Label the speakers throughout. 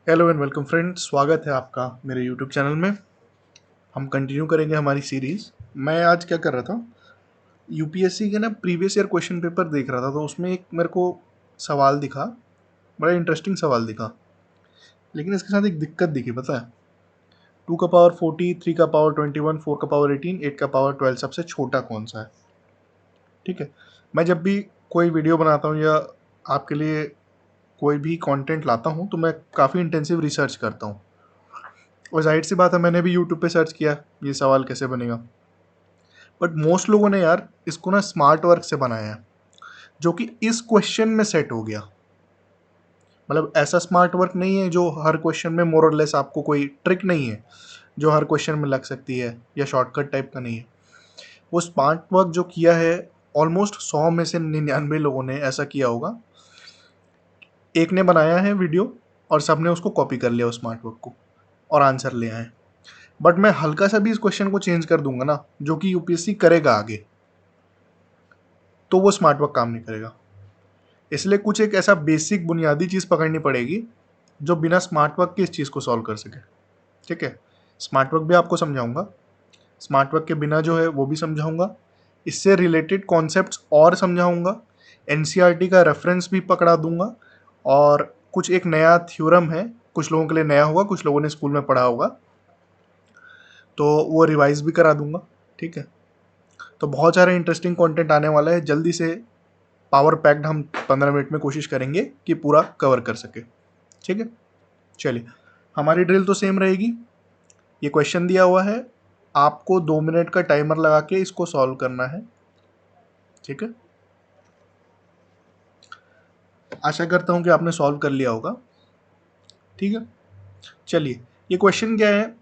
Speaker 1: Hello and welcome friends, स्वागत है आपका मेरे यूट्यूब चैनल में। हम कंटिन्यू करेंगे हमारी सीरीज़। मैं आज क्या कर रहा था, यूपीएससी के ना प्रीवियस ईयर क्वेश्चन पेपर देख रहा था, तो उसमें एक मेरे को सवाल दिखा, बड़ा इंटरेस्टिंग सवाल दिखा। लेकिन इसके साथ एक दिक्कत दिखी, पता है। 2 का पावर 40, 3 का पावर 21, 4 का पावर 18, 8 का पावर 12 सबसे छोटा कौन सा है। ठीक है, मैं जब भी कोई वीडियो बनाता हूँ या आपके लिए कोई भी कंटेंट लाता हूँ तो मैं काफ़ी इंटेंसिव रिसर्च करता हूँ। और जाहिर सी बात है, मैंने भी यूट्यूब पे सर्च किया ये सवाल कैसे बनेगा। बट मोस्ट लोगों ने यार इसको ना स्मार्ट वर्क से बनाया है, जो कि इस क्वेश्चन में सेट हो गया। मतलब ऐसा स्मार्ट वर्क नहीं है जो हर क्वेश्चन में मोर और लेस, आपको कोई ट्रिक नहीं है जो हर क्वेश्चन में लग सकती है, या शॉर्टकट टाइप का नहीं है। वो स्मार्ट वर्क जो किया है, ऑलमोस्ट 100 में से 99 लोगों ने ऐसा किया होगा। एक ने बनाया है वीडियो और सबने उसको कॉपी कर लिया उस स्मार्ट वर्क को और आंसर ले आए। बट मैं हल्का सा भी इस क्वेश्चन को चेंज कर दूंगा ना, जो कि यूपीएससी करेगा आगे, तो वो स्मार्ट वर्क काम नहीं करेगा। इसलिए कुछ एक ऐसा बेसिक बुनियादी चीज़ पकड़नी पड़ेगी जो बिना स्मार्ट वर्क के इस चीज़ को सॉल्व कर सके। ठीक है, स्मार्ट वर्क भी आपको समझाऊंगा, स्मार्ट वर्क के बिना जो है वो भी समझाऊंगा, इससे रिलेटेड कॉन्सेप्ट्स और समझाऊंगा, एनसीईआरटी का रेफरेंस भी पकड़ा दूंगा, और कुछ एक नया थ्योरम है, कुछ लोगों के लिए नया होगा, कुछ लोगों ने स्कूल में पढ़ा होगा, तो वो रिवाइज भी करा दूंगा। ठीक है, तो बहुत सारे इंटरेस्टिंग कंटेंट आने वाला है जल्दी से। पावर पैक्ड हम 15 मिनट में कोशिश करेंगे कि पूरा कवर कर सके। ठीक है, चलिए, हमारी ड्रिल तो सेम रहेगी। ये क्वेश्चन दिया हुआ है, आपको 2 मिनट का टाइमर लगा के इसको सॉल्व करना है। ठीक है, आशा करता हूं कि आपने सॉल्व कर लिया होगा। ठीक है, चलिए, ये क्वेश्चन क्या है,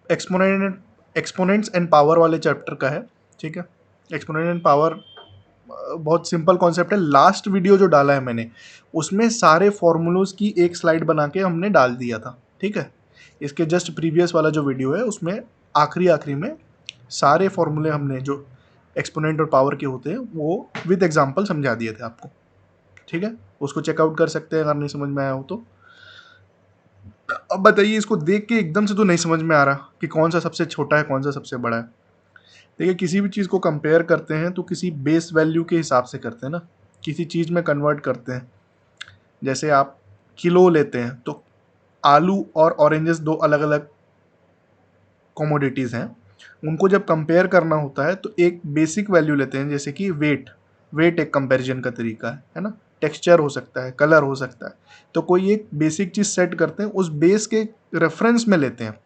Speaker 1: एक्सपोनेंट्स एंड पावर वाले चैप्टर का है। ठीक है, एक्सपोनेंट एंड पावर बहुत सिंपल कॉन्सेप्ट है। लास्ट वीडियो जो डाला है मैंने, उसमें सारे फॉर्मूलोज की एक स्लाइड बना के हमने डाल दिया था। ठीक है, इसके जस्ट प्रीवियस वाला जो वीडियो है उसमें आखिरी आखिरी में सारे फॉर्मूले हमने जो एक्सपोनेंट और पावर के होते हैं वो विद एग्जांपल समझा दिए थे आपको। ठीक है, उसको चेकआउट कर सकते हैं अगर नहीं समझ में आया हो तो। अब बताइए, इसको देख के एकदम से तो नहीं समझ में आ रहा कि कौन सा सबसे छोटा है कौन सा सबसे बड़ा है। देखिए, किसी भी चीज़ को कंपेयर करते हैं तो किसी बेस वैल्यू के हिसाब से करते हैं ना, किसी चीज़ में कन्वर्ट करते हैं। जैसे आप किलो लेते हैं तो आलू और ऑरेंजेस दो अलग अलग कमोडिटीज़ हैं, उनको जब कंपेयर करना होता है तो एक बेसिक वैल्यू लेते हैं, जैसे कि वेट। वेट एक कंपैरिजन का तरीका है ना। टेक्सचर हो सकता है, कलर हो सकता है, तो कोई एक बेसिक चीज़ सेट करते हैं, उस बेस के रेफरेंस में लेते हैं।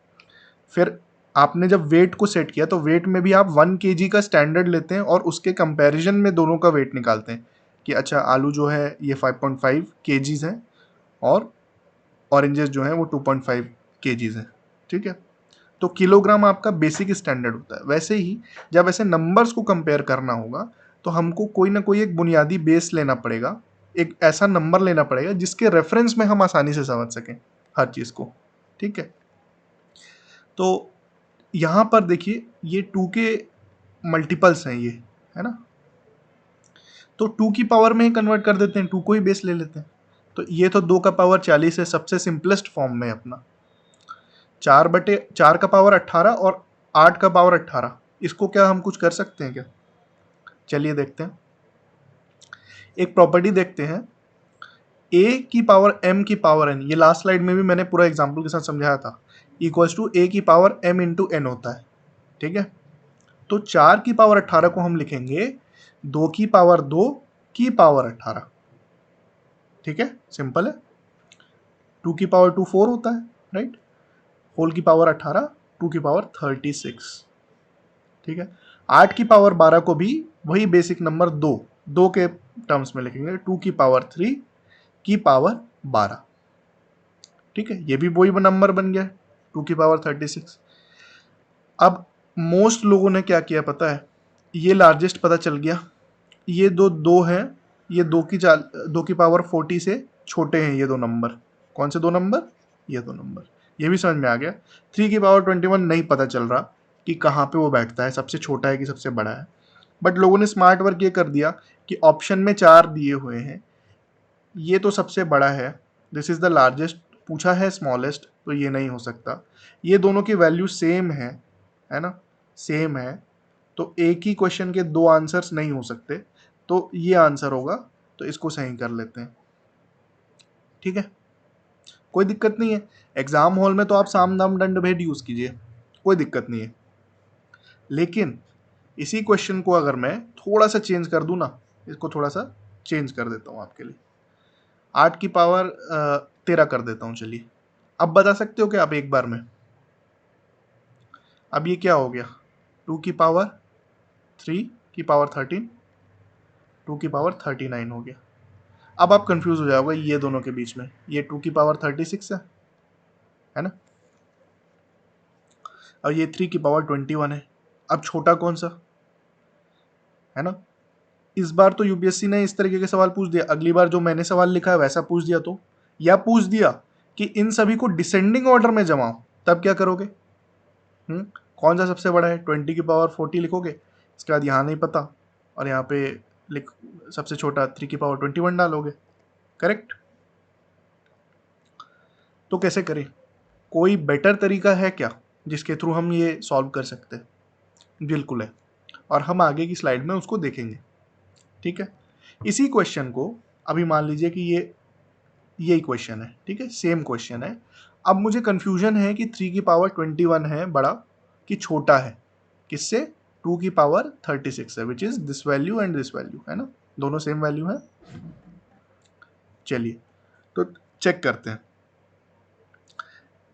Speaker 1: फिर आपने जब वेट को सेट किया तो वेट में भी आप 1 kg का स्टैंडर्ड लेते हैं और उसके कंपैरिजन में दोनों का वेट निकालते हैं कि अच्छा, आलू जो है ये 5.5 kgs है और ऑरेंजेस जो है वो 2.5 kgs है। ठीक है, तो किलोग्राम आपका बेसिक स्टैंडर्ड होता है। वैसे ही जब ऐसे नंबर्स को कंपेयर करना होगा तो हमको कोई ना कोई एक बुनियादी बेस लेना पड़ेगा, एक ऐसा नंबर लेना पड़ेगा जिसके रेफरेंस में हम आसानी से समझ सकें हर चीज़ को। ठीक है, तो यहाँ पर देखिए, ये 2 के मल्टीपल्स हैं ये, है ना। तो 2 की पावर में ही कन्वर्ट कर देते हैं, 2 को ही बेस ले लेते हैं। तो ये तो 2 का पावर 40 है, सबसे सिंपलेस्ट फॉर्म में अपना। 4 का पावर 18 और 8 का पावर 18, इसको क्या हम कुछ कर सकते हैं क्या। चलिए देखते हैं, एक प्रॉपर्टी देखते हैं। a की पावर m की पावर n, ये लास्ट स्लाइड में भी मैंने पूरा एग्जाम्पल के साथ समझाया था, इक्वल्स टू a की पावर m इंटू n होता है। ठीक है, तो 4 की पावर 18 को हम लिखेंगे 2 की पावर 2 की पावर 18। ठीक है, सिंपल है। 2 की पावर 2 4 होता है, राइट। होल की पावर 18, 2 की पावर 36। ठीक है, 8 की पावर 12 को भी वही बेसिक नंबर 2 2 के टर्म्स में लिखेंगे, 2 की पावर 3 की पावर 12। ठीक है, ये भी वही नंबर बन गया, 2 की पावर 36। अब मोस्ट लोगों ने क्या किया पता है, ये लार्जेस्ट पता चल गया, ये दो हैं, ये 2 की पावर 40 से छोटे हैं ये दो नंबर। कौन से दो नंबर, ये दो नंबर, ये भी समझ में आ गया। 3 की पावर 21 नहीं पता चल रहा कि कहाँ पे वो बैठता है, सबसे छोटा है कि सबसे बड़ा है। बट लोगों ने स्मार्ट वर्क ये कर दिया कि ऑप्शन में 4 दिए हुए हैं, ये तो सबसे बड़ा है, दिस इज द लार्जेस्ट पूछा है स्मॉलेस्ट, तो ये नहीं हो सकता। ये दोनों की वैल्यू सेम है ना, सेम है, तो एक ही क्वेश्चन के दो आंसर्स नहीं हो सकते, तो ये आंसर होगा, तो इसको सही कर लेते हैं। ठीक है, कोई दिक्कत नहीं है। एग्जाम हॉल में तो आप साम दाम दंड भेद यूज कीजिए, कोई दिक्कत नहीं है। लेकिन इसी क्वेश्चन को अगर मैं थोड़ा सा चेंज कर दूं ना, इसको थोड़ा सा चेंज कर देता हूं आपके लिए, 8 की पावर 13 कर देता हूं। चलिए, अब बता सकते हो क्या आप एक बार में? अब ये क्या हो गया, 2 की पावर 3 की पावर 13, 2 की पावर 39 हो गया। अब आप कंफ्यूज हो जाओगे ये दोनों के बीच में, ये 2 की पावर 36 है ना, और ये 3 की पावर 21 है। अब छोटा कौन सा है ना? इस बार तो यूपीएससी ने इस तरीके के सवाल पूछ दिया, अगली बार जो मैंने सवाल लिखा है वैसा पूछ दिया तो, या पूछ दिया कि इन सभी को डिसेंडिंग ऑर्डर में जमाओ, तब क्या करोगे? कौन सा सबसे बड़ा है? 20 की पावर 40 लिखोगे, इसके बाद यहाँ नहीं पता, और यहाँ पे लिख सबसे छोटा 3 की पावर 21 डालोगे। करेक्ट? तो कैसे करें? कोई बेटर तरीका है क्या जिसके थ्रू हम ये सॉल्व कर सकते हैं? बिल्कुल है, और हम आगे की स्लाइड में उसको देखेंगे। ठीक है, इसी क्वेश्चन को अभी मान लीजिए कि ये यही क्वेश्चन है, ठीक है, सेम क्वेश्चन है। अब मुझे कंफ्यूजन है कि 3 की पावर 21 है बड़ा कि छोटा है किससे? 2 की पावर 36 है, which is this value and this value, है ना, दोनों सेम वैल्यू है। चलिए, तो चेक करते हैं।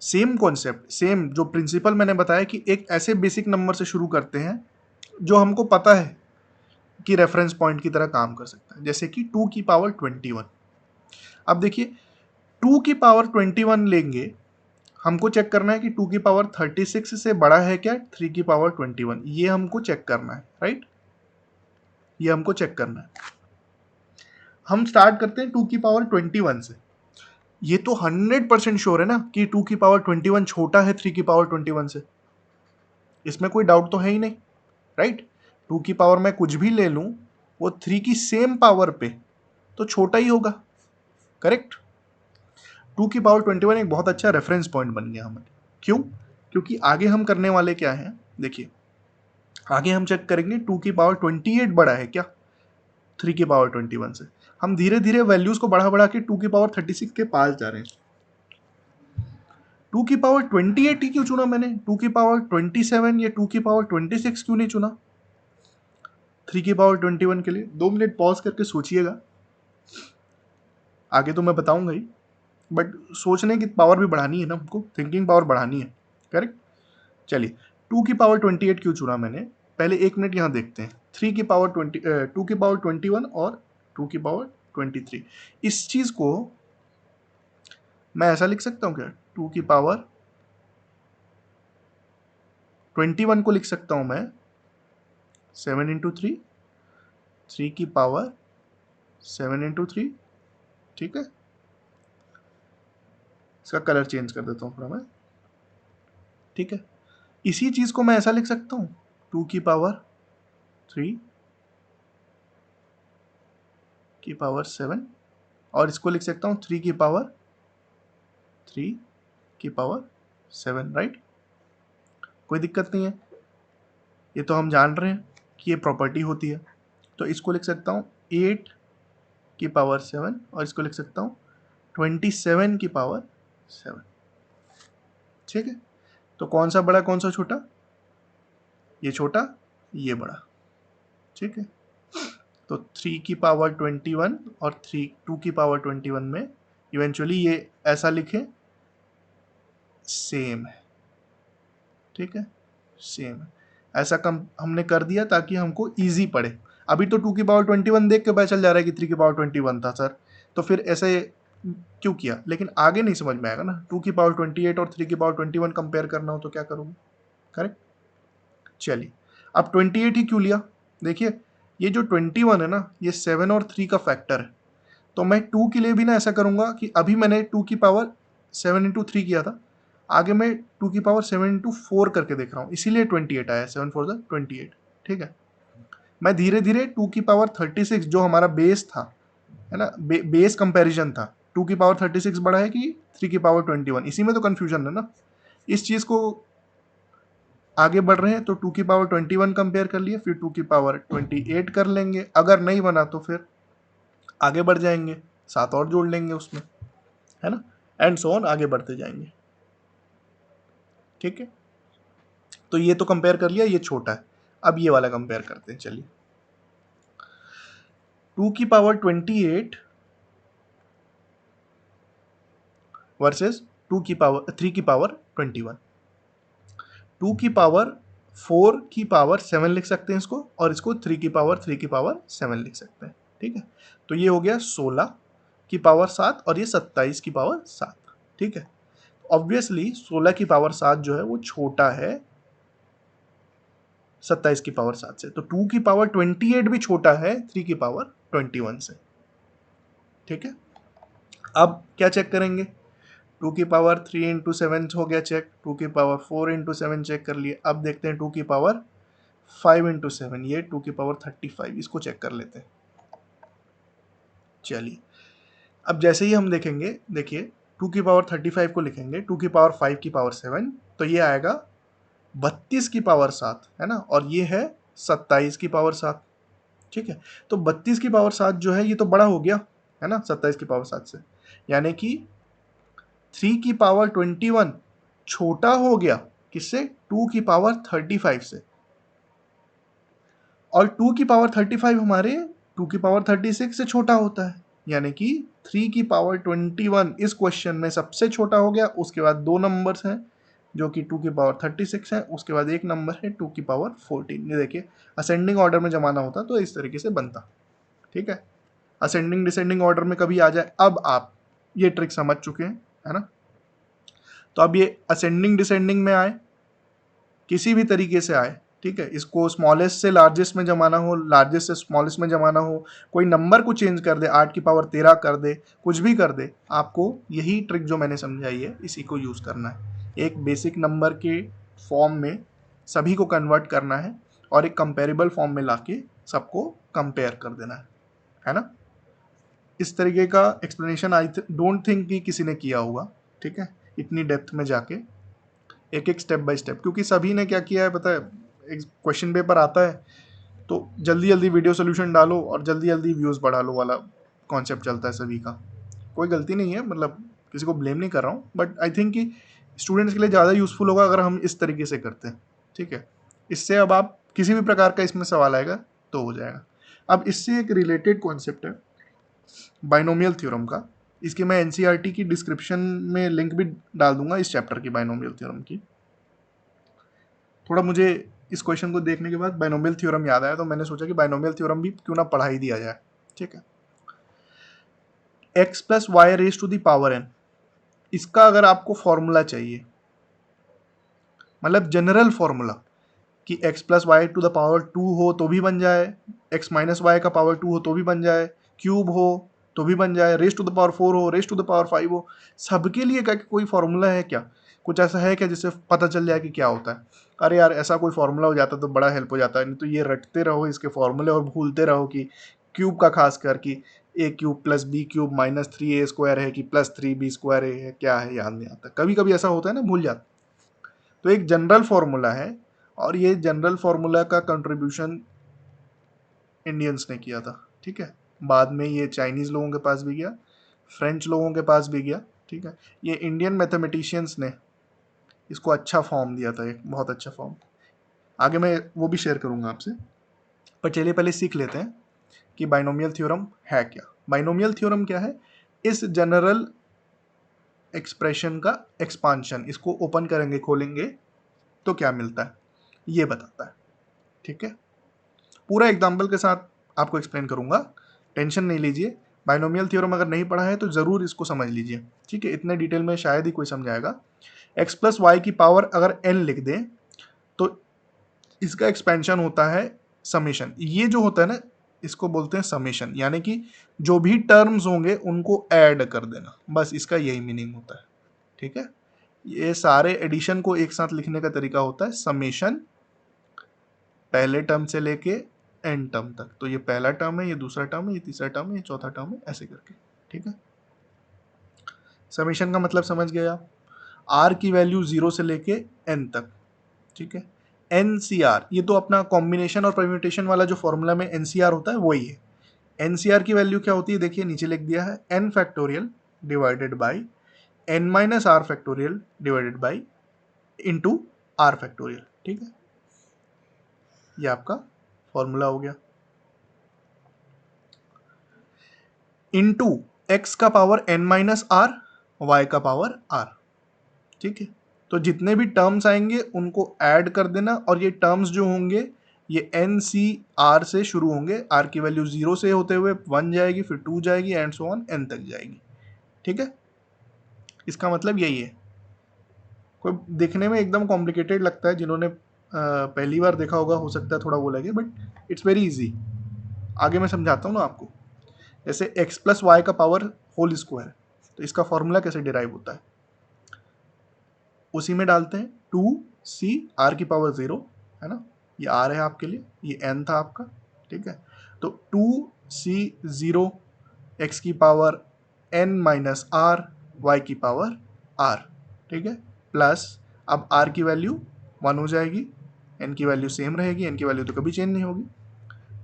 Speaker 1: सेम कॉन्सेप्ट, सेम जो प्रिंसिपल मैंने बताया कि एक ऐसे बेसिक नंबर से शुरू करते हैं जो हमको पता है कि रेफरेंस पॉइंट की तरह काम कर सकता है, जैसे कि 2 की पावर 21। अब देखिए, 2 की पावर 21 लेंगे, हमको चेक करना है कि 2 की पावर 36 से बड़ा है क्या 3 की पावर 21, ये हमको चेक करना है, राइट? ये हमको चेक करना है। हम स्टार्ट करते हैं 2 की पावर 21 से। ये तो 100% श्योर है ना कि 2 की पावर 21 छोटा है 3 की पावर 21 से, इसमें कोई डाउट तो है ही नहीं, राइट? 2 की पावर मैं कुछ भी ले लूं, वो 3 की सेम पावर पे तो छोटा ही होगा। करेक्ट? 2 की पावर 21 एक बहुत अच्छा रेफरेंस पॉइंट बन गया हमें। क्यों? क्योंकि आगे हम करने वाले क्या हैं, देखिए, आगे हम चेक करेंगे 2 की पावर 28 बड़ा है क्या 3 की पावर 21 से। हम धीरे धीरे वैल्यूज को बढ़ा बढ़ा के 2 की पावर 36 के पास जा रहे हैं। 2 की पावर 28 ही क्यों चुना मैंने? 2 की पावर 27 या 2 की पावर 26 क्यों नहीं चुना 3 की पावर 21 के लिए? 2 मिनट पॉज करके सोचिएगा, आगे तो मैं बताऊंगा ही, बट सोचने की पावर भी बढ़ानी है ना हमको, थिंकिंग पावर बढ़ानी है। करेक्ट? चलिए, 2 की पावर 28 क्यों चुना मैंने, पहले 1 मिनट यहाँ देखते हैं। 3 की पावर 2 की पावर 21 और 2 की पावर 23, इस चीज को मैं ऐसा लिख सकता हूँ क्या? 2 की पावर 21 को लिख सकता हूँ मैं 7 इंटू 3, 3 की पावर 7 इंटू 3। ठीक है, इसका कलर चेंज कर देता हूँ थोड़ा मैं। ठीक है, इसी चीज को मैं ऐसा लिख सकता हूँ 2 की पावर 3 की पावर 7, और इसको लिख सकता हूँ 3 की पावर 3 की पावर 7, राइट? कोई दिक्कत नहीं है, ये तो हम जान रहे हैं कि ये प्रॉपर्टी होती है। तो इसको लिख सकता हूँ 8 की पावर 7, और इसको लिख सकता हूँ 27 की पावर 7। ठीक है, तो कौन सा बड़ा कौन सा छोटा? ये छोटा, ये बड़ा। ठीक है, तो 3 की पावर 21 और 2 की पावर 21 में इवेंचुअली ये ऐसा लिखें, सेम है। ठीक है, सेम है, ऐसा कम हमने कर दिया ताकि हमको इजी पड़े। अभी तो 2 की पावर 21 देख के पता चल जा रहा है कि 3 की पावर 21 था सर, तो फिर ऐसे क्यों किया? लेकिन आगे नहीं समझ में आएगा ना, 2 की पावर 28 और 3 की पावर 21 कंपेयर करना हो तो क्या करोगे? करेक्ट? चलिए, अब 28 ही क्यों लिया? देखिए, ये जो 21 है ना, ये 7 और 3 का फैक्टर है, तो मैं 2 के लिए भी ना ऐसा करूंगा कि अभी मैंने 2 की पावर 7 इंटू 3 किया था, आगे मैं 2 की पावर 7 इंटू 4 करके देख रहा हूँ, इसीलिए 28 आया, 7 4 28। ठीक है, मैं धीरे धीरे 2 की पावर 36 जो हमारा बेस था, है ना, बेस कंपैरिजन था, 2 की पावर 36 बड़ा है कि 3 की पावर 21? इसी में तो कंफ्यूजन है ना। इस चीज को आगे बढ़ रहे हैं तो 2 की पावर 21 कंपेयर कर लिए, फिर 2 की पावर 28 कर लेंगे, अगर नहीं बना तो फिर आगे बढ़ जाएंगे, 7 और जोड़ लेंगे उसमें, है ना, एंड सो ऑन, आगे बढ़ते जाएंगे। ठीक है, तो ये तो कंपेयर कर लिया, ये छोटा है। अब ये वाला कंपेयर करते हैं, चलिए। 2 की पावर 28 वर्सेस 3 की पावर 21। 2 की पावर 4 की पावर 7 लिख सकते हैं इसको, और इसको 3 की पावर 7 लिख सकते हैं। ठीक है, तो ये हो गया 16 की पावर 7 और ये 27 की पावर 7। ठीक है, ऑब्वियसली 16 की पावर 7 जो है वो छोटा है 27 की पावर 7 से, तो 2 की पावर 28 भी छोटा है 3 की पावर 21 से। ठीक है, अब क्या चेक करेंगे? 2 की पावर 3 इंटू 7 हो गया चेक, 2 की पावर 4 इंटू 7 चेक कर लिए। अब देखते हैं 2 की पावर 5 इंटू 7, ये 2 की पावर 35, इसको चेक कर लेते हैं। चलिए, अब जैसे ही हम देखेंगे, देखिए 2 की पावर 35 को लिखेंगे 2 की पावर 5 की पावर 7, तो ये आएगा 32 की पावर 7, है ना, और ये है 27 की पावर 7। ठीक है, तो 32 की पावर 7 जो है ये तो बड़ा हो गया, है ना, 27 की पावर 7 से, यानी कि 3 की पावर 21 छोटा हो गया किससे? 2 की पावर 35 से। और 2 की पावर 35 हमारे 2 की पावर 36 से छोटा होता है, यानी कि 3 की पावर 21 इस क्वेश्चन में सबसे छोटा हो गया। उसके बाद 2 नंबर्स हैं जो कि 2 की पावर 36 है, उसके बाद एक नंबर है 2 की पावर 14। ये देखिए, असेंडिंग ऑर्डर में जमाना होता तो इस तरीके से बनता। ठीक है, असेंडिंग डिसेंडिंग ऑर्डर में कभी आ जाए। अब आप ये ट्रिक समझ चुके हैं, है ना। तो अब ये असेंडिंग डिसेंडिंग में आए, किसी भी तरीके से आए, ठीक है, इसको स्मॉलेस्ट से लार्जेस्ट में जमाना हो, लार्जेस्ट से स्मॉलेस्ट में जमाना हो, कोई नंबर को चेंज कर दे, 8 की पावर 13 कर दे, कुछ भी कर दे, आपको यही ट्रिक जो मैंने समझाई है इसी को यूज़ करना है। एक बेसिक नंबर के फॉर्म में सभी को कन्वर्ट करना है और एक कंपेरेबल फॉर्म में लाके सबको कंपेयर कर देना है ना। इस तरीके का एक्सप्लेनेशन आई डोंट थिंक कि किसी ने किया होगा, ठीक है, इतनी डेप्थ में जाके एक एक स्टेप बाय स्टेप, क्योंकि सभी ने क्या किया है पता है, एक क्वेश्चन पेपर आता है तो जल्दी जल्दी वीडियो सोल्यूशन डालो और जल्दी जल्दी व्यूज़ बढ़ा लो वाला कॉन्सेप्ट चलता है सभी का। कोई गलती नहीं है, मतलब किसी को ब्लेम नहीं कर रहा हूँ, बट आई थिंक कि स्टूडेंट्स के लिए ज़्यादा यूज़फुल होगा अगर हम इस तरीके से करते हैं। ठीक है, इससे अब आप किसी भी प्रकार का इसमें सवाल आएगा तो हो जाएगा। अब इससे एक रिलेटेड कॉन्सेप्ट है बाइनोमियल थ्योरम का, इसकी मैं एनसीईआरटी की डिस्क्रिप्शन में लिंक भी डाल दूंगा इस चैप्टर की, बाइनोमियल थ्योरम की। थोड़ा मुझे इस क्वेश्चन को देखने के बाद बाइनोमियल थ्योरम याद आया, तो मैंने सोचा कि बाइनोमियल थ्योरम भी क्यों ना पढ़ा ही दिया जाए। ठीक है, x plus Y raise to the power n, इसका अगर आपको फॉर्मूला चाहिए, मतलब जनरल फॉर्मूला, कि x plus Y to the power 2 हो तो भी बन जाए, x माइनस वाई का पावर 2 हो तो भी बन जाए, क्यूब हो तो भी बन जाए, रेज टू द पावर 4 हो, रेज टू द पावर 5 हो, सबके लिए क्या कोई फॉर्मूला है क्या? कुछ ऐसा है क्या जिससे पता चल जाए कि क्या होता है? अरे यार, ऐसा कोई फॉर्मूला हो जाता तो बड़ा हेल्प हो जाता है, नहीं तो ये रटते रहो इसके फॉर्मूले और भूलते रहो कि क्यूब का खास कर कि a cube plus b cube minus 3a² है कि प्लस 3b² है, क्या है याद नहीं आता। कभी कभी ऐसा होता है ना, भूल जाते। तो एक जनरल फॉर्मूला है, और ये जनरल फॉर्मूला का कंट्रीब्यूशन इंडियंस ने किया था। ठीक है, बाद में ये चाइनीज़ लोगों के पास भी गया, फ्रेंच लोगों के पास भी गया। ठीक है, ये इंडियन मैथमेटिशियंस ने इसको अच्छा फॉर्म दिया था, एक बहुत अच्छा फॉर्म। आगे मैं वो भी शेयर करूंगा आपसे, पर चलिए पहले सीख लेते हैं कि बाइनोमियल थ्योरम है क्या। बाइनोमियल थ्योरम क्या है? इस जनरल एक्सप्रेशन का एक्सपांशन, इसको ओपन करेंगे खोलेंगे तो क्या मिलता है ये बताता है। ठीक है, पूरा एग्जाम्पल के साथ आपको एक्सप्लेन करूंगा, टेंशन नहीं लीजिए। बाइनोमियल थ्योरम अगर नहीं पढ़ा है तो ज़रूर इसको समझ लीजिए। ठीक है, इतने डिटेल में शायद ही कोई समझाएगा। x प्लस वाई की पावर अगर n लिख दें तो इसका एक्सपेंशन होता है समेशन। ये जो होता है ना, इसको बोलते हैं समेशन, यानी कि जो भी टर्म्स होंगे उनको ऐड कर देना, बस इसका यही मीनिंग होता है। ठीक है, ये सारे एडिशन को एक साथ लिखने का तरीका होता है समेशन, पहले टर्म से लेके एन टर्म तक। तो ये पहला टर्म है, ये दूसरा टर्म है, ये तीसरा टर्म है, ये चौथा टर्म है, ऐसे करके। ठीक है, समीशन का मतलब समझ गए आप। आर की वैल्यू 0 से लेके एन तक, ठीक है। एनसीआर, ये तो अपना कॉम्बिनेशन और परम्यूटेशन वाला जो फॉर्मूला में एनसीआर होता है वही है। एनसीआर की वैल्यू क्या होती है, देखिए नीचे लिख दिया है, N factorial divided by N minus R factorial divided by into R factorial, ठीक है। ये आपका फॉर्मूला हो गया। इंटू एक्स का power N minus R, Y का पावर आर, ठीक है। तो जितने भी टर्म्स आएंगे उनको ऐड कर देना, और ये टर्म्स जो होंगे ये एन सी आर से शुरू होंगे, आर की वैल्यू 0 से होते हुए 1 जाएगी, फिर 2 जाएगी एंड सो ऑन एन तक जाएगी, ठीक है। इसका मतलब यही है। कोई देखने में एकदम कॉम्प्लिकेटेड लगता है, जिन्होंने पहली बार देखा होगा हो सकता है थोड़ा वो लगे, बट इट्स वेरी इजी। आगे मैं समझाता हूँ ना आपको। जैसे एक्स प्लस वाई का पावर होल स्क्वायर, तो इसका फॉर्मूला कैसे डिराइव होता है, उसी में डालते हैं 2c आर की पावर 0, है ना। ये आर है आपके लिए, ये n था आपका, ठीक है। तो 2c0 x की power n minus R, Y की पावर r, ठीक है। प्लस अब r की वैल्यू 1 हो जाएगी, n की वैल्यू सेम रहेगी, n की वैल्यू तो कभी चेंज नहीं होगी।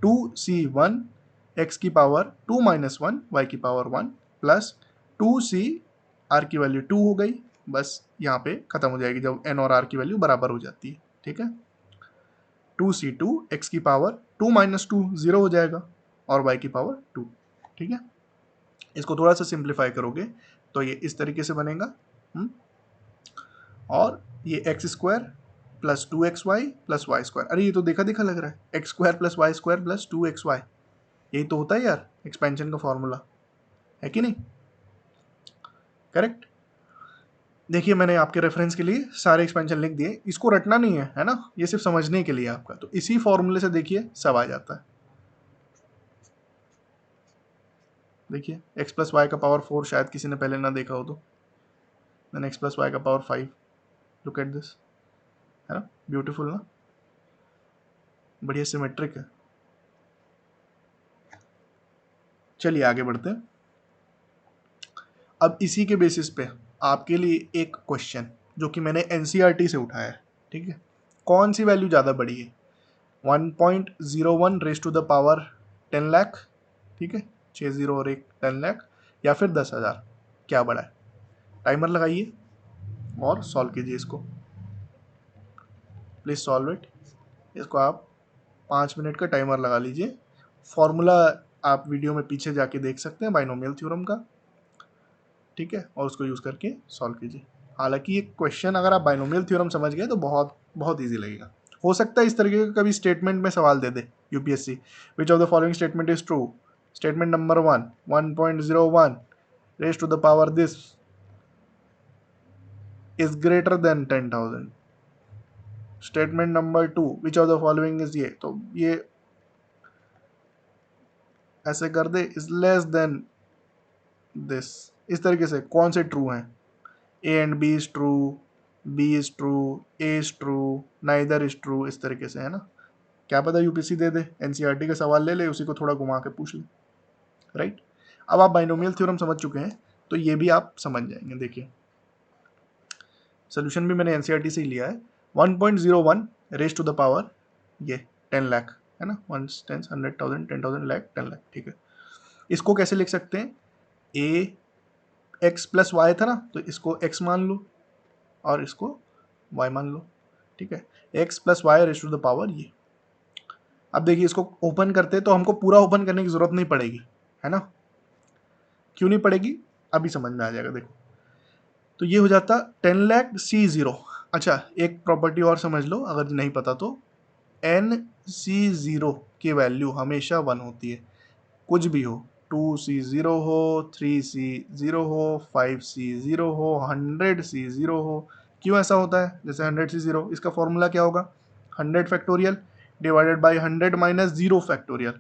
Speaker 1: 2c1 x की पावर 2 माइनस 1, वाई की पावर 1, प्लस 2c r की वैल्यू 2 हो गई, बस यहाँ पे खत्म हो जाएगी जब n और r की वैल्यू बराबर हो जाती है, ठीक है। 2c2 x की पावर 2 माइनस 2 0 हो जाएगा, और y की पावर 2, ठीक है। इसको थोड़ा सा सिंप्लीफाई करोगे तो ये इस तरीके से बनेगा, और ये X square plus 2xy plus Y square, अरे ये तो देखा देखा लग रहा है, X square plus Y square plus 2xy, यही तो होता है यार एक्सपेंशन का फॉर्मूला, है कि नहीं, करेक्ट। देखिए मैंने आपके रेफरेंस के लिए सारे एक्सपेंशन लिख दिए, इसको रटना नहीं है ना, ये सिर्फ समझने के लिए आपका। तो इसी फॉर्मूले से देखिए सब आ जाता है। देखिए एक्स प्लस वाई का पावर 4, शायद किसी ने पहले ना देखा हो तो, देन एक्स प्लस वाई का पावर 5, लुक एट दिस, है ना, ब्यूटीफुल ना, बढ़िया सिमेट्रिक है। चलिए आगे बढ़ते हैं। अब इसी के बेसिस पे आपके लिए एक क्वेश्चन जो कि मैंने एनसीईआरटी से उठाया है, ठीक है। कौन सी वैल्यू ज़्यादा बड़ी है, 1.01 raise to the power 10 lakh, ठीक है, 6 जीरो और 1 10 लाख, या फिर 10,000, क्या बड़ा है। टाइमर लगाइए और सॉल्व कीजिए इसको, प्लीज़ सॉल्व इट। इसको आप 5 मिनट का टाइमर लगा लीजिए। फॉर्मूला आप वीडियो में पीछे जाके देख सकते हैं बाइनोमियल थ्योरम का, ठीक है, और उसको यूज़ करके सॉल्व कीजिए। हालांकि ये क्वेश्चन अगर आप बाइनोमियल थ्योरम समझ गए तो बहुत बहुत ईजी लगेगा। हो सकता है इस तरीके का कभी स्टेटमेंट में सवाल दे दे UPSC, which of the following statement is true. Statement number 1, 1.01 raise to the power this is greater than 10,000। Statement number 2, which of the following is, ये तो ये ऐसे कर दे, इज लेस देन दिस। इस तरीके से कौन से ट्रू हैं, A and B is true, B is true, A is true, neither is true, इस तरीके से, है ना। क्या पता यूपीसी दे दे, एनसीईआरटी का सवाल ले ले, उसी को थोड़ा घुमा के पूछ ले, राइट। अब आप बाइनोमियल थ्योरम समझ चुके हैं तो ये भी आप समझ जाएंगे। देखिए सोल्यूशन भी मैंने एनसीईआरटी से ही लिया है। 1.01 रेज टू द पावर ये 10 लाख, है ना, 1 10 100,000 10,000 लाख 10 लाख, ठीक है। इसको कैसे लिख सकते हैं, ए एक्स प्लस वाई था ना, तो इसको एक्स मान लो और इसको वाई मान लो, ठीक है। X plus Y raise to the power ये। अब देखिए इसको ओपन करते हैं तो हमको पूरा ओपन करने की जरूरत नहीं पड़ेगी, है ना। क्यों नहीं पड़ेगी, अभी समझ में आ जाएगा। देखो तो ये हो जाता 10 लाख C0। अच्छा एक प्रॉपर्टी और समझ लो अगर नहीं पता तो, एन C0 की वैल्यू हमेशा 1 होती है, कुछ भी हो, 2C0 हो, 3C0 हो, 5C0 हो, 100C0 हो। क्यों ऐसा होता है, जैसे 100C0, इसका फॉर्मूला क्या होगा, 100 factorial divided by 100 minus 0 factorial,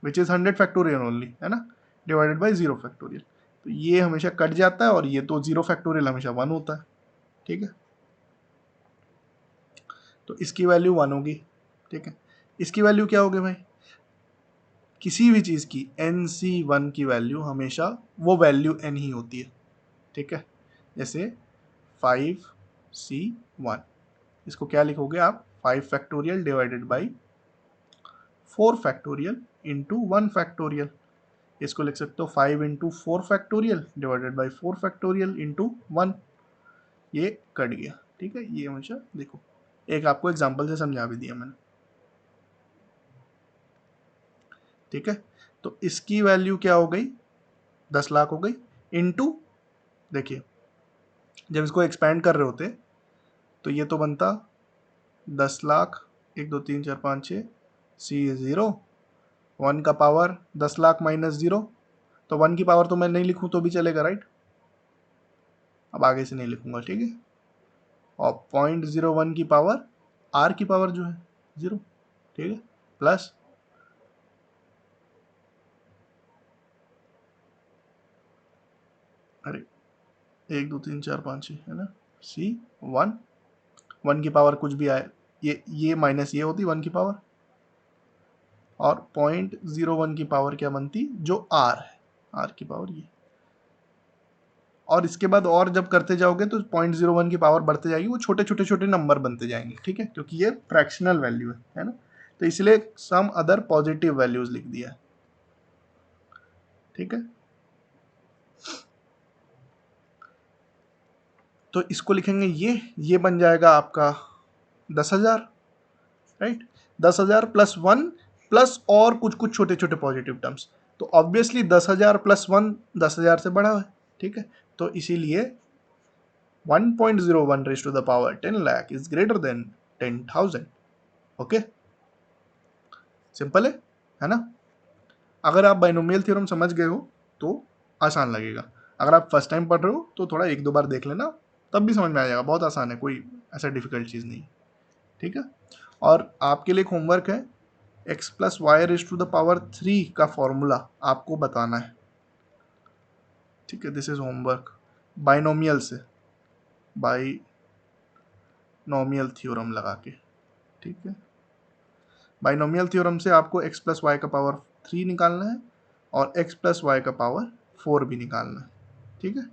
Speaker 1: which is 100 factorial only, है ना, डिवाइडेड बाई 0 फैक्टोरियल। तो ये हमेशा कट जाता है, और ये तो 0 फैक्टोरियल हमेशा 1 होता है, ठीक है। तो इसकी वैल्यू 1 होगी, ठीक है। इसकी वैल्यू क्या होगी भाई, किसी भी चीज़ की NC1 की वैल्यू हमेशा वो वैल्यू n ही होती है, ठीक है, जैसे 5C1, इसको क्या लिखोगे आप, 5 factorial divided by 4 factorial into 1 factorial. इसको लिख सकते हो 5 into 4 factorial divided by 4 factorial into 1। ये कट गया, ठीक है। ये हमेशा देखो, एक आपको एग्जांपल से समझा भी दिया मैंने, ठीक है। तो इसकी वैल्यू क्या हो गई, 10 लाख हो गई, इंटू, देखिए जब इसको एक्सपेंड कर रहे होते तो ये तो बनता 10 लाख, 1 2 3 4 5 6, सी 0, 1 का पावर 10 लाख माइनस 0, तो 1 की पावर तो मैं नहीं लिखूं तो भी चलेगा, राइट। अब आगे से नहीं लिखूंगा, ठीक है। और 0.01 की पावर, आर की पावर जो है 0, ठीक है, प्लस अरे 1 2 3 4 5 6 है ना, सी 1 की पावर कुछ भी आए, ये माइनस ये होती 1 की पावर, और 0.01 की पावर क्या बनती, जो आर है, आर की पावर ये। और इसके बाद और जब करते जाओगे तो 0.01 की पावर बढ़ते जाएगी, वो छोटे छोटे छोटे नंबर बनते जाएंगे, ठीक है, क्योंकि ये फ्रैक्शनल वैल्यू है ना। तो इसलिए सम अदर पॉजिटिव वैल्यूज लिख दिया है, ठीक है। तो इसको लिखेंगे, ये बन जाएगा आपका 10,000, राइट। 10,000 प्लस 1 प्लस और कुछ कुछ छोटे छोटे पॉजिटिव टर्म्स, तो ऑब्वियसली 10,000 प्लस 1 10,000 से बड़ा है, ठीक है। तो इसीलिए 1.01 raised to the power 10 lakh is greater than 10,000। Okay, simple है ना। अगर आप बाइनोमियल थ्योरम समझ गए हो तो आसान लगेगा, अगर आप फर्स्ट टाइम पढ़ रहे हो तो थोड़ा 1 2 बार देख लेना, तब भी समझ में आ जाएगा। बहुत आसान है, कोई ऐसा डिफिकल्ट चीज़ नहीं, ठीक है। और आपके लिए एक होमवर्क है, x plus Y raise to the power 3 का फॉर्मूला आपको बताना है, ठीक है। दिस इज होमवर्क, बाइनोमियल से, बाइनोमियल थ्योरम लगा के, ठीक है। बाइनोमियल थ्योरम से आपको x प्लस वाई का पावर 3 निकालना है और x प्लस वाई का पावर 4 भी निकालना है, ठीक है।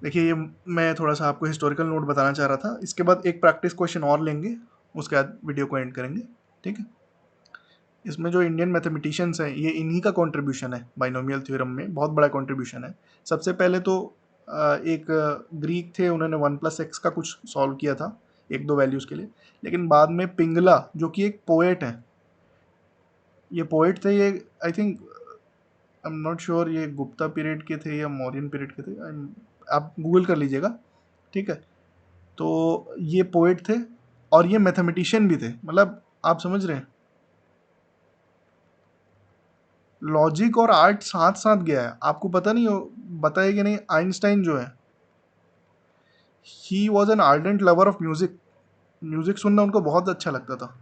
Speaker 1: देखिए ये मैं थोड़ा सा आपको हिस्टोरिकल नोट बताना चाह रहा था, इसके बाद एक प्रैक्टिस क्वेश्चन और लेंगे, उसके बाद वीडियो को एंड करेंगे, ठीक है। इसमें जो इंडियन मैथमेटिशियंस हैं, ये इन्हीं का कंट्रीब्यूशन है बाइनोमियल थ्योरम में, बहुत बड़ा कंट्रीब्यूशन है। सबसे पहले तो एक ग्रीक थे, उन्होंने 1+x का कुछ सॉल्व किया था 1 2 वैल्यूज़ के लिए, लेकिन बाद में पिंगला जो कि एक पोएट है, ये पोएट थे, ये I think, I am not sure ये गुप्ता पीरियड के थे या मौर्यन पीरियड के थे, आप गूगल कर लीजिएगा, ठीक है। तो ये पोएट थे और ये मैथमेटिशियन भी थे, मतलब आप समझ रहे हैं, लॉजिक और आर्ट साथ साथ गया है। आपको पता नहीं हो, बताया कि नहीं, आइंस्टाइन जो है, he was an ardent lover of music, music सुनना उनको बहुत अच्छा लगता था,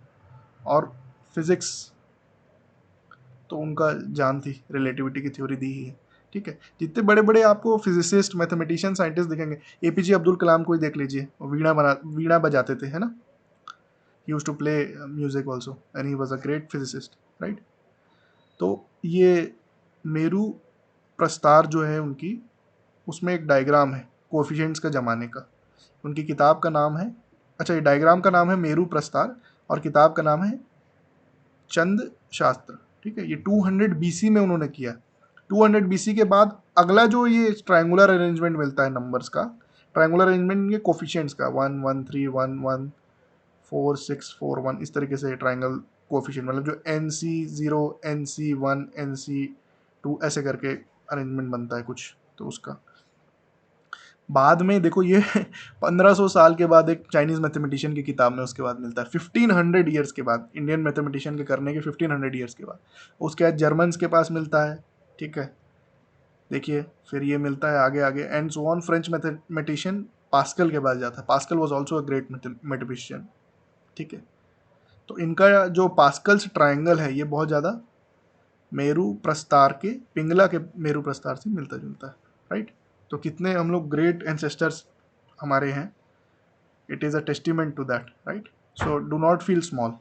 Speaker 1: और फिजिक्स तो उनका जान थी, रिलेटिविटी की थ्योरी दी ही है, ठीक है। जितने बड़े बड़े आपको फिजिसिस्ट मैथमेटिशियन साइंटिस्ट दिखेंगे, एपीजे अब्दुल कलाम को ही देख लीजिए, वीणा बजाते थे, है ना। He used to play music also and he was a great physicist, right. तो ये मेरू प्रस्तार जो है उनकी, उसमें एक डायग्राम है कोफिशिएंट्स का जमाने का, उनकी किताब का नाम है, अच्छा ये डायग्राम का नाम है मेरू प्रस्तार और किताब का नाम है चंद शास्त्र, ठीक है। ये 200 बीसी में उन्होंने किया। 200 बीसी के बाद अगला जो ये ट्रायंगुलर अरेंजमेंट मिलता है नंबर्स का, ट्रायंगुलर अरेंजमेंट ये कोफिशिएंट्स का 1 1 3 1 1 4 6 4 1, इस तरीके से ट्रायंगल कोफिशिएंट, मतलब जो NC0 NC1 NC2 ऐसे करके अरेंजमेंट बनता है कुछ, तो उसका बाद में देखो ये 1500 साल के बाद एक चाइनीज मैथमेटिशियन की किताब में उसके बाद मिलता है, 1500 ईयर्स के बाद, इंडियन मैथमेटिशियन के करने के 1500 ईयर्स के बाद। उसके बाद जर्मन्स के पास मिलता है, ठीक है, देखिए फिर ये मिलता है आगे आगे, and so on. French mathematician pascal के पास जाता है, pascal was also a great mathematician, ठीक है। तो इनका जो पास्कल्स ट्राइंगल है, ये बहुत ज़्यादा मेरू प्रस्तार के, पिंगला के मेरू प्रस्तार से मिलता जुलता है, राइट। तो कितने हम लोग ग्रेट एंसेस्टर्स हमारे हैं, it is a testament to that, right. So do not feel small,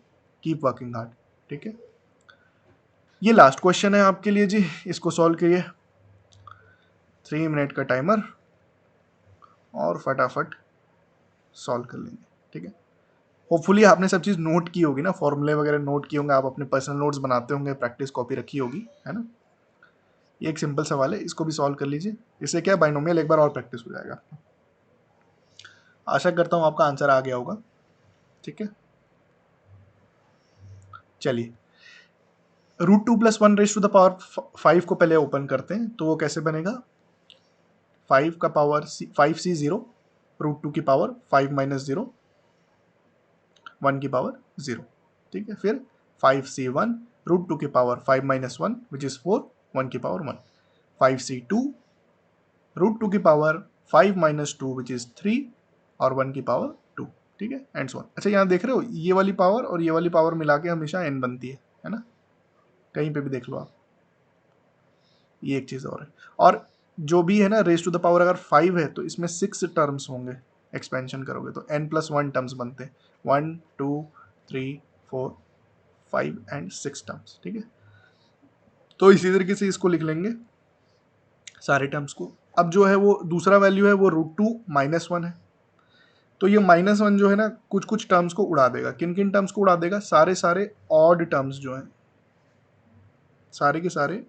Speaker 1: keep working hard, ठीक है। ये लास्ट क्वेश्चन है आपके लिए जी, इसको सॉल्व करिए। 3 मिनट का टाइमर और फटाफट सॉल्व कर लेंगे। ठीक है, होपफुली आपने सब चीज़ नोट की होगी ना, फॉर्मूले वगैरह नोट किए होंगे, आप अपने पर्सनल नोट्स बनाते होंगे, प्रैक्टिस कॉपी रखी होगी, है ना। ये एक सिंपल सवाल है, इसको भी सॉल्व कर लीजिए। इससे क्या बाइनोमियल एक बार और प्रैक्टिस हो जाएगा। आशा करता हूँ आपका आंसर आ गया होगा। ठीक है, चलिए √2 + 1 5 को पहले ओपन करते हैं, तो वो कैसे बनेगा। 5 का पावर 5c0 √2 की पावर 5 - 0 1 की पावर 0। ठीक है, फिर 5c1 √2 की पावर 5 - 1 विच इज 4 1 की पावर 1। 5c2 √2 की पावर 5 - 2 विच इज 3 और 1 की पावर 2। ठीक है, एंड सो ऑन। अच्छा, यहाँ देख रहे हो ये वाली पावर और ये वाली पावर मिला के हमेशा n बनती है ना, कहीं पे भी देख लो आप। ये एक चीज़ और है, और जो भी है ना रेज टू द पावर अगर 5 है तो इसमें 6 टर्म्स होंगे, एक्सपेंशन करोगे तो n+1 टर्म्स बनते हैं, 1 2 3 4 5 एंड 6 टर्म्स। ठीक है, तो इसी तरीके से इसको लिख लेंगे सारे टर्म्स को। अब जो है वो दूसरा वैल्यू है वो √2 - 1 है, तो ये -1 जो है ना कुछ कुछ टर्म्स को उड़ा देगा। किन किन टर्म्स को उड़ा देगा, सारे सारे ऑड टर्म्स जो हैं, सारे के सारे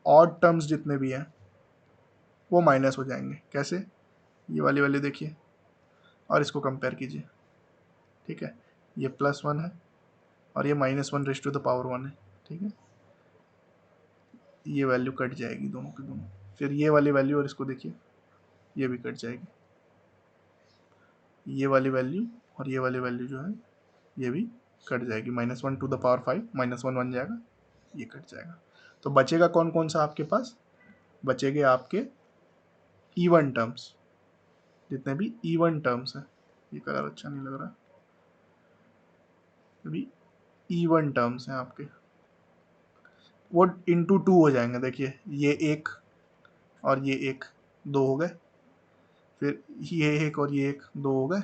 Speaker 1: ऑड टर्म्स जितने भी हैं वो माइनस हो जाएंगे। कैसे, ये वाली वैल्यू देखिए और इसको कंपेयर कीजिए। ठीक है, ये +1 है और ये -1 रेज़ टू द पावर 1 है। ठीक है, ये वैल्यू कट जाएगी दोनों की दोनों। फिर ये वाली वैल्यू और इसको देखिए, ये भी कट जाएगी। ये वाली वैल्यू और ये वाली वैल्यू जो है ये भी कट जाएगी। -1 टू द पावर 5 -1 बन जाएगा, ये कट जाएगा। तो बचेगा कौन कौन सा आपके पास, बचेंगे आपके इवन टर्म्स, जितने भी इवन टर्म्स हैं। ये कलर अच्छा नहीं लग रहा, अभी इवन टर्म्स हैं आपके, वो इंटू 2 हो जाएंगे। देखिए ये एक और ये एक, 2 हो गए, फिर ये एक और ये एक, 2 हो गए,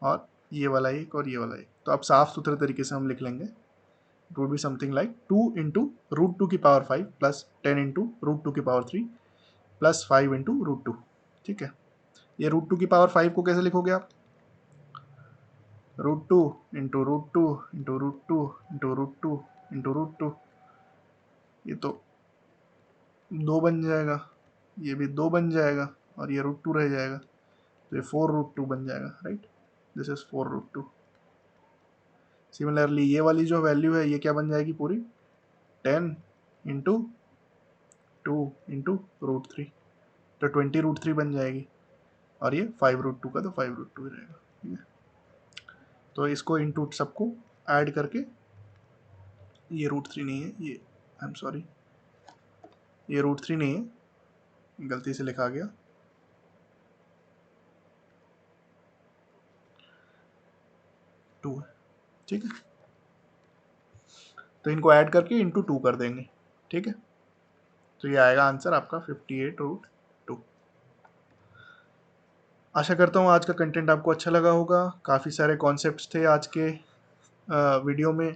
Speaker 1: और ये वाला एक और ये वाला एक। तो अब साफ सुथरे तरीके से हम लिख लेंगे, it would be something like 2 into √2 की पावर 5 प्लस 10 इंटू √2 की पावर 3 प्लस 5 इंटू √2। ठीक है, ये √2 की पावर 5 को कैसे लिखोगे आप, √2 इंटू √2 इंटू √2 इंटू √2 इंटू √2, ये तो 2 बन जाएगा, ये भी 2 बन जाएगा और ये √2 रह जाएगा, तो ये 4√2 बन जाएगा। Right, this is 4√2। सिमिलरली ये वाली जो वैल्यू है ये क्या बन जाएगी पूरी, 10 इंटू 2 इंटू √3, तो 20√3 बन जाएगी, और ये 5√2 का तो 5√2 ही रहेगा। ठीक है, तो इसको इंटू सबको ऐड करके, ये √3 नहीं है, ये आई एम सॉरी, ये √3 नहीं है, गलती से लिखा गया, 2 है। ठीक है, तो इनको ऐड करके इंटू 2 कर देंगे। ठीक है, तो ये आएगा आंसर आपका 58√2। आशा करता हूँ आज का कंटेंट आपको अच्छा लगा होगा। काफ़ी सारे कॉन्सेप्ट्स थे आज के वीडियो में,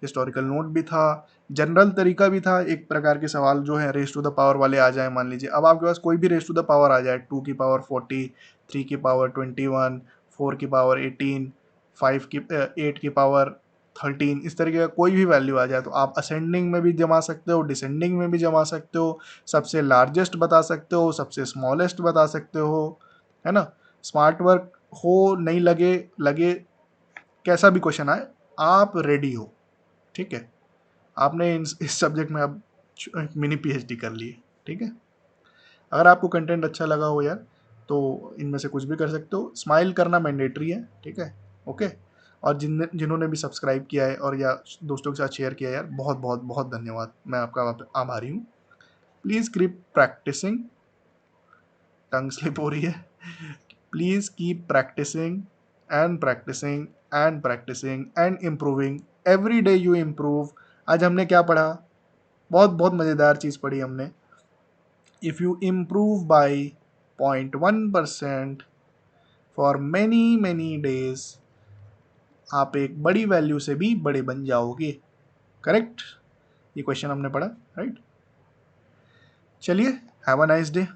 Speaker 1: हिस्टोरिकल नोट भी था, जनरल तरीका भी था। एक प्रकार के सवाल जो है रेज टू द पावर वाले आ जाए, मान लीजिए अब आपके पास कोई भी रेज टू द पावर आ जाए, 2 की पावर 40, 3 की पावर 21, 4 की पावर 18, 8 की पावर 13, इस तरीके का कोई भी वैल्यू आ जाए तो आप असेंडिंग में भी जमा सकते हो, डिसेंडिंग में भी जमा सकते हो, सबसे लार्जेस्ट बता सकते हो, सबसे स्मॉलेस्ट बता सकते हो, है ना। स्मार्ट वर्क हो नहीं लगे लगे, कैसा भी क्वेश्चन आए आप रेडी हो। ठीक है, आपने इस सब्जेक्ट में अब मिनी पीएचडी कर ली है। ठीक है, अगर आपको कंटेंट अच्छा लगा हो यार तो इनमें से कुछ भी कर सकते हो, स्माइल करना मैंडेटरी है। ठीक है, ओके, और जिन्होंने भी सब्सक्राइब किया है और या दोस्तों के साथ शेयर किया है यार, बहुत बहुत बहुत धन्यवाद, मैं आपका आभारी हूँ। Please keep practising, tongue slip हो रही है, please keep practising and practising and practising and improving, every day you improve. आज हमने क्या पढ़ा, बहुत बहुत मज़ेदार चीज़ पढ़ी हमने। If you improve by 0.1% for many many days, आप एक बड़ी वैल्यू से भी बड़े बन जाओगे। करेक्ट, ये क्वेश्चन हमने पढ़ा। राइट, चलिए हैव अ नाइस डे।